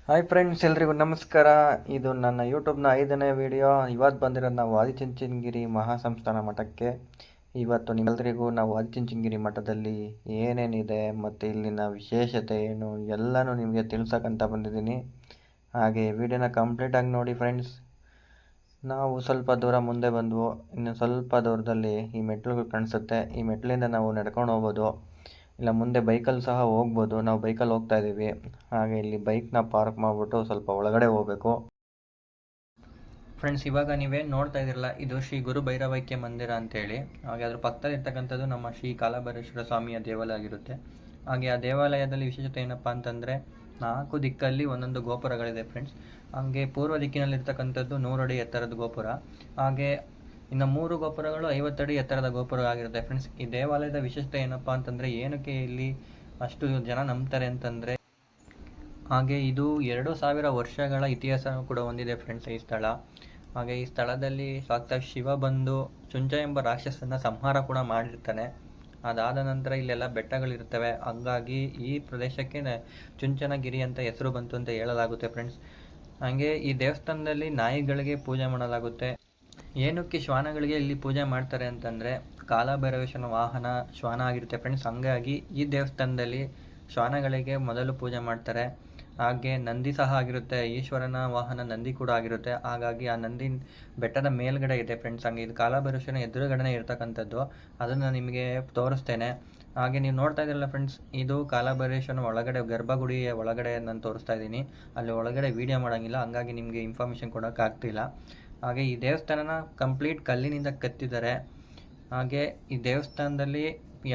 Hi friends, ಎಲ್ರಿಗೂ ನಮಸ್ಕಾರ. ಇದು ನನ್ನ ಯೂಟ್ಯೂಬ್ನ 5ನೇ ವಿಡಿಯೋ. ಇವತ್ತು ಬಂದಿರೋದು ನಾವು ಆದಿಚುಂಚನಗಿರಿ ಮಹಾಸಂಸ್ಥಾನ ಮಠಕ್ಕೆ. ಇವತ್ತು ನಿಮ್ಮೆಲ್ಲರಿಗೂ ನಾವು ಆದಿಚುಂಚನಗಿರಿ ಮಠದಲ್ಲಿ ಏನೇನಿದೆ ಮತ್ತು ಇಲ್ಲಿನ ವಿಶೇಷತೆ ಏನು ಎಲ್ಲನೂ ನಿಮಗೆ ತಿಳ್ಸೋಕ್ಕಂತ ಬಂದಿದ್ದೀನಿ. ಹಾಗೆ ವಿಡಿಯೋನ ಕಂಪ್ಲೀಟಾಗಿ ನೋಡಿ ಫ್ರೆಂಡ್ಸ್. ನಾವು ಸ್ವಲ್ಪ ದೂರ ಮುಂದೆ ಬಂದ್ವು. ಇನ್ನು ಸ್ವಲ್ಪ ದೂರದಲ್ಲಿ ಈ ಮೆಟ್ಲುಗಳು ಕಾಣಿಸುತ್ತೆ. ಈ ಮೆಟ್ಲಿಂದ ನಾವು ನಡ್ಕೊಂಡು ಹೋಗ್ಬೋದು, ಇಲ್ಲ ಮುಂದೆ ಬೈಕಲ್ಲಿ ಸಹ ಹೋಗ್ಬೋದು. ನಾವು ಬೈಕಲ್ಲಿ ಹೋಗ್ತಾ ಇದ್ದೀವಿ. ಹಾಗೆ ಇಲ್ಲಿ ಬೈಕ್ನ ಪಾರ್ಕ್ ಮಾಡಿಬಿಟ್ಟು ಸ್ವಲ್ಪ ಒಳಗಡೆ ಹೋಗಬೇಕು. ಫ್ರೆಂಡ್ಸ್, ಇವಾಗ ನೀವೇನು ನೋಡ್ತಾ ಇದ್ದೀರಲ್ಲ, ಇದು ಶ್ರೀ ಗುರು ಭೈರವೈಕ್ಯ ಮಂದಿರ ಅಂತೇಳಿ. ಹಾಗೆ ಅದ್ರ ಪಕ್ಕದಲ್ಲಿ ಇರ್ತಕ್ಕಂಥದ್ದು ನಮ್ಮ ಶ್ರೀ ಕಾಲಭೈರೇಶ್ವರ ಸ್ವಾಮಿಯ ದೇವಾಲಯ ಆಗಿರುತ್ತೆ. ಹಾಗೆ ಆ ದೇವಾಲಯದಲ್ಲಿ ವಿಶೇಷತೆ ಏನಪ್ಪ ಅಂತಂದರೆ 4 ದಿಕ್ಕಲ್ಲಿ ಒಂದೊಂದು ಗೋಪುರಗಳಿದೆ ಫ್ರೆಂಡ್ಸ್. ಹಾಗೆ ಪೂರ್ವ ದಿಕ್ಕಿನಲ್ಲಿರ್ತಕ್ಕಂಥದ್ದು 100 ಅಡಿ ಎತ್ತರದ ಗೋಪುರ. ಹಾಗೆ ಇನ್ನು 3 ಗೋಪುರಗಳು 50 ಅಡಿ ಎತ್ತರದ ಗೋಪುರ ಆಗಿರುತ್ತೆ ಫ್ರೆಂಡ್ಸ್. ಈ ದೇವಾಲಯದ ವಿಶೇಷತೆ ಏನಪ್ಪ ಅಂತಂದರೆ, ಏನಕ್ಕೆ ಇಲ್ಲಿ ಅಷ್ಟು ಜನ ನಂಬ್ತಾರೆ ಅಂತಂದರೆ, ಹಾಗೆ ಇದು 2000 ವರ್ಷಗಳ ಇತಿಹಾಸ ಕೂಡ ಹೊಂದಿದೆ ಫ್ರೆಂಡ್ಸ್ ಈ ಸ್ಥಳ. ಹಾಗೆ ಈ ಸ್ಥಳದಲ್ಲಿ ಸಾಕ್ಷಾತ್ ಶಿವ ಬಂದು ಚುಂಚ ಎಂಬ ರಾಕ್ಷಸನ ಸಂಹಾರ ಕೂಡ ಮಾಡಿರ್ತಾನೆ. ಅದಾದ ನಂತರ ಇಲ್ಲೆಲ್ಲ ಬೆಟ್ಟಗಳಿರ್ತವೆ. ಹಂಗಾಗಿ ಈ ಪ್ರದೇಶಕ್ಕೆ ಚುಂಚನಗಿರಿ ಅಂತ ಹೆಸರು ಬಂತು ಅಂತ ಹೇಳಲಾಗುತ್ತೆ ಫ್ರೆಂಡ್ಸ್. ಹಾಗೆ ಈ ದೇವಸ್ಥಾನದಲ್ಲಿ ನಾಯಿಗಳಿಗೆ ಪೂಜೆ ಮಾಡಲಾಗುತ್ತೆ. ಏನಕ್ಕೆ ಶ್ವಾನಗಳಿಗೆ ಇಲ್ಲಿ ಪೂಜೆ ಮಾಡ್ತಾರೆ ಅಂತಂದರೆ, ಕಾಲಭೈರವೇಶ್ವರನ ವಾಹನ ಶ್ವಾನ ಆಗಿರುತ್ತೆ ಫ್ರೆಂಡ್ಸ್. ಹಂಗಾಗಿ ಈ ದೇವಸ್ಥಾನದಲ್ಲಿ ಶ್ವಾನಗಳಿಗೆ ಮೊದಲು ಪೂಜೆ ಮಾಡ್ತಾರೆ. ಹಾಗೆ ನಂದಿ ಸಹ ಆಗಿರುತ್ತೆ, ಈಶ್ವರನ ವಾಹನ ನಂದಿ ಕೂಡ ಆಗಿರುತ್ತೆ. ಹಾಗಾಗಿ ಆ ನಂದಿ ಬೆಟ್ಟದ ಮೇಲ್ಗಡೆ ಇದೆ ಫ್ರೆಂಡ್ಸ್. ಹಂಗೆ ಇದು ಕಾಲಭೈರವೇಶ್ವರನ ಎದುರುಗಡೆ ಇರ್ತಕ್ಕಂಥದ್ದು. ಅದನ್ನು ನಿಮಗೆ ತೋರಿಸ್ತೇನೆ. ಹಾಗೆ ನೀವು ನೋಡ್ತಾ ಇದ್ದೀರಲ್ಲ ಫ್ರೆಂಡ್ಸ್, ಇದು ಕಾಲಭೈರೇಶ್ವರನ ಒಳಗಡೆ ಗರ್ಭಗುಡಿಯ ಒಳಗಡೆ ನಾನು ತೋರಿಸ್ತಾ ಇದ್ದೀನಿ. ಅಲ್ಲಿ ಒಳಗಡೆ ವೀಡಿಯೋ ಮಾಡೋಂಗಿಲ್ಲ, ಹಂಗಾಗಿ ನಿಮಗೆ ಇನ್ಫಾರ್ಮೇಷನ್ ಕೊಡೋಕ್ಕಾಗ್ತಿಲ್ಲ. ಹಾಗೆ ಈ ದೇವಸ್ಥಾನನ ಕಂಪ್ಲೀಟ್ ಕಲ್ಲಿನಿಂದ ಕೆತ್ತಿದ್ದಾರೆ. ಹಾಗೆ ಈ ದೇವಸ್ಥಾನದಲ್ಲಿ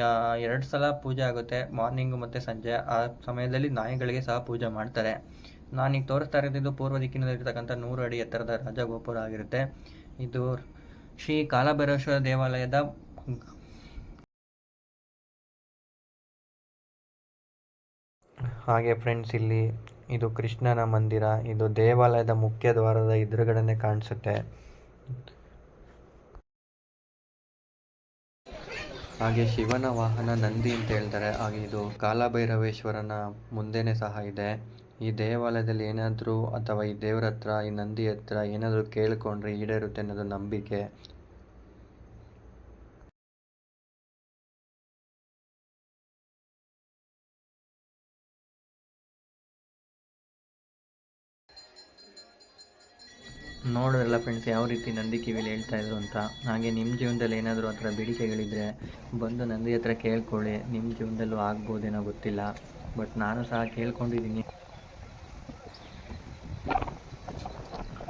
2 ಸಲ ಪೂಜೆ ಆಗುತ್ತೆ, ಮಾರ್ನಿಂಗು ಮತ್ತು ಸಂಜೆ. ಆ ಸಮಯದಲ್ಲಿ ನಾಯಿಗಳಿಗೆ ಸಹ ಪೂಜೆ ಮಾಡ್ತಾರೆ. ನಾನೀಗ ತೋರಿಸ್ತಾ ಇರೋದು ಪೂರ್ವ ದಿಕ್ಕಿನಲ್ಲಿರ್ತಕ್ಕಂಥ 100 ಅಡಿ ಎತ್ತರದ ರಾಜಗೋಪುರ ಆಗಿರುತ್ತೆ. ಇದು ಶ್ರೀ ಕಾಲಭೈರೇಶ್ವರ ದೇವಾಲಯದ ಹಾಗೆ ಫ್ರೆಂಡ್ಸ್, ಇಲ್ಲಿ ಇದು ಕೃಷ್ಣನ ಮಂದಿರ. ಇದು ದೇವಾಲಯದ ಮುಖ್ಯ ದ್ವಾರದ ಎದುರುಗಡೆನೆ ಕಾಣಿಸುತ್ತೆ. ಹಾಗೆ ಶಿವನ ವಾಹನ ನಂದಿ ಅಂತ ಹೇಳ್ತಾರೆ. ಹಾಗೆ ಇದು ಕಾಲಭೈರವೇಶ್ವರನ ಮುಂದೆನೇ ಸಹ ಇದೆ. ಈ ದೇವಾಲಯದಲ್ಲಿ ಏನಾದರೂ ಅಥವಾ ಈ ದೇವ್ರ ಹತ್ರ, ಈ ನಂದಿ ಹತ್ರ ಏನಾದರೂ ಕೇಳಿಕೊಂಡ್ರೆ ಈಡೇರುತ್ತೆ ಅನ್ನೋದು ನಂಬಿಕೆ. ನೋಡೋರಲ್ಲ ಫ್ರೆಂಡ್ಸ್, ಯಾವ ರೀತಿ ನಂದಿ ಕಿವಿಲಿ ಹೇಳ್ತಾ ಇದ್ರು ಅಂತ. ಹಾಗೆ ನಿಮ್ಮ ಜೀವನದಲ್ಲಿ ಏನಾದರೂ ಆ ಥರ ಬೇಡಿಕೆಗಳಿದ್ದರೆ ಬಂದು ನಂದಿ ಹತ್ರ ಕೇಳ್ಕೊಳ್ಳಿ. ನಿಮ್ಮ ಜೀವನದಲ್ಲೂ ಆಗ್ಬೋದೇನೋ ಗೊತ್ತಿಲ್ಲ, ಬಟ್ ನಾನು ಸಹ ಕೇಳ್ಕೊಂಡಿದ್ದೀನಿ.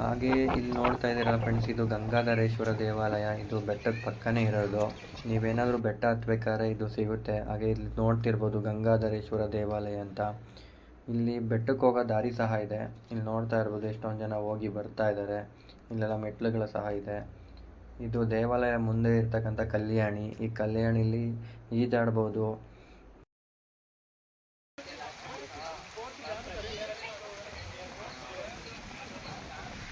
ಹಾಗೆ ಇಲ್ಲಿ ನೋಡ್ತಾ ಇದ್ದೀರಲ್ಲ ಫ್ರೆಂಡ್ಸ್, ಇದು ಗಂಗಾಧರೇಶ್ವರ ದೇವಾಲಯ. ಇದು ಬೆಟ್ಟದ ಪಕ್ಕನೇ ಇರೋದು. ನೀವೇನಾದರೂ ಬೆಟ್ಟ ಹತ್ಬೇಕಾದ್ರೆ ಇದು ಸಿಗುತ್ತೆ. ಹಾಗೆ ಇಲ್ಲಿ ನೋಡ್ತಿರ್ಬೋದು ಗಂಗಾಧರೇಶ್ವರ ದೇವಾಲಯ ಅಂತ. ಇಲ್ಲಿ ಬೆಟ್ಟಕ್ಕೆ ಹೋಗೋ ದಾರಿ ಸಹ ಇದೆ. ಇಲ್ಲಿ ನೋಡ್ತಾ ಇರ್ಬೋದು ಎಷ್ಟೊಂದು ಜನ ಹೋಗಿ ಬರ್ತಾ ಇದ್ದಾರೆ. ಇಲ್ಲೆಲ್ಲ ಮೆಟ್ಲುಗಳು ಸಹ ಇದೆ. ಇದು ದೇವಾಲಯ ಮುಂದೆ ಇರ್ತಕ್ಕಂಥ ಕಲ್ಯಾಣಿ. ಈ ಕಲ್ಯಾಣಿಲಿ ಈಜಾಡ್ಬೋದು.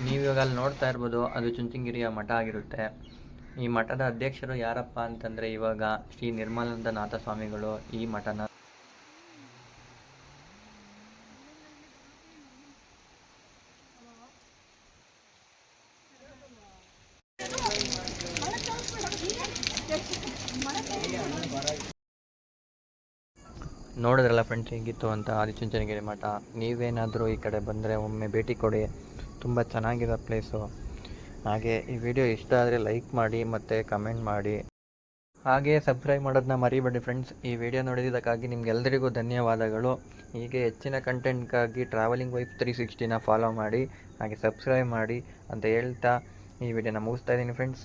ನೀವಿವಾಗ ಅಲ್ಲಿ ನೋಡ್ತಾ ಇರ್ಬೋದು, ಅದು ಚುಂಚನಗಿರಿಯ ಮಠ ಆಗಿರುತ್ತೆ. ಈ ಮಠದ ಅಧ್ಯಕ್ಷರು ಯಾರಪ್ಪ ಅಂತಂದರೆ, ಇವಾಗ ಶ್ರೀ ನಿರ್ಮಲಾನಂದನಾಥ ಸ್ವಾಮಿಗಳು ಈ ಮಠನ ನೋಡಿದ್ರಲ್ಲ ಫ್ರೆಂಡ್ಸ್ ಹೇಗಿತ್ತು ಅಂತ ಆದಿಚುಂಚನಗಿರಿ ಮಠ. ನೀವೇನಾದರೂ ಈ ಕಡೆ ಬಂದರೆ ಒಮ್ಮೆ ಭೇಟಿ ಕೊಡಿ, ತುಂಬ ಚೆನ್ನಾಗಿರೋ ಪ್ಲೇಸು. ಹಾಗೆ ಈ ವಿಡಿಯೋ ಇಷ್ಟ ಆದರೆ ಲೈಕ್ ಮಾಡಿ ಮತ್ತು ಕಮೆಂಟ್ ಮಾಡಿ. ಹಾಗೆ ಸಬ್ಸ್ಕ್ರೈಬ್ ಮಾಡೋದನ್ನ ಮರಿಬೇಡಿ ಫ್ರೆಂಡ್ಸ್. ಈ ವಿಡಿಯೋ ನೋಡಿದ್ದಕ್ಕಾಗಿ ನಿಮ್ಗೆಲ್ಲರಿಗೂ ಧನ್ಯವಾದಗಳು. ಹೀಗೆ ಹೆಚ್ಚಿನ ಕಂಟೆಂಟ್ಗಾಗಿ ಟ್ರಾವೆಲಿಂಗ್ ವೈಫ್ 360ನ ಫಾಲೋ ಮಾಡಿ, ಹಾಗೆ ಸಬ್ಸ್ಕ್ರೈಬ್ ಮಾಡಿ ಅಂತ ಹೇಳ್ತಾ ಈ ವಿಡಿಯೋನ ಮುಗಿಸ್ತಾ ಇದ್ದೀನಿ ಫ್ರೆಂಡ್ಸ್.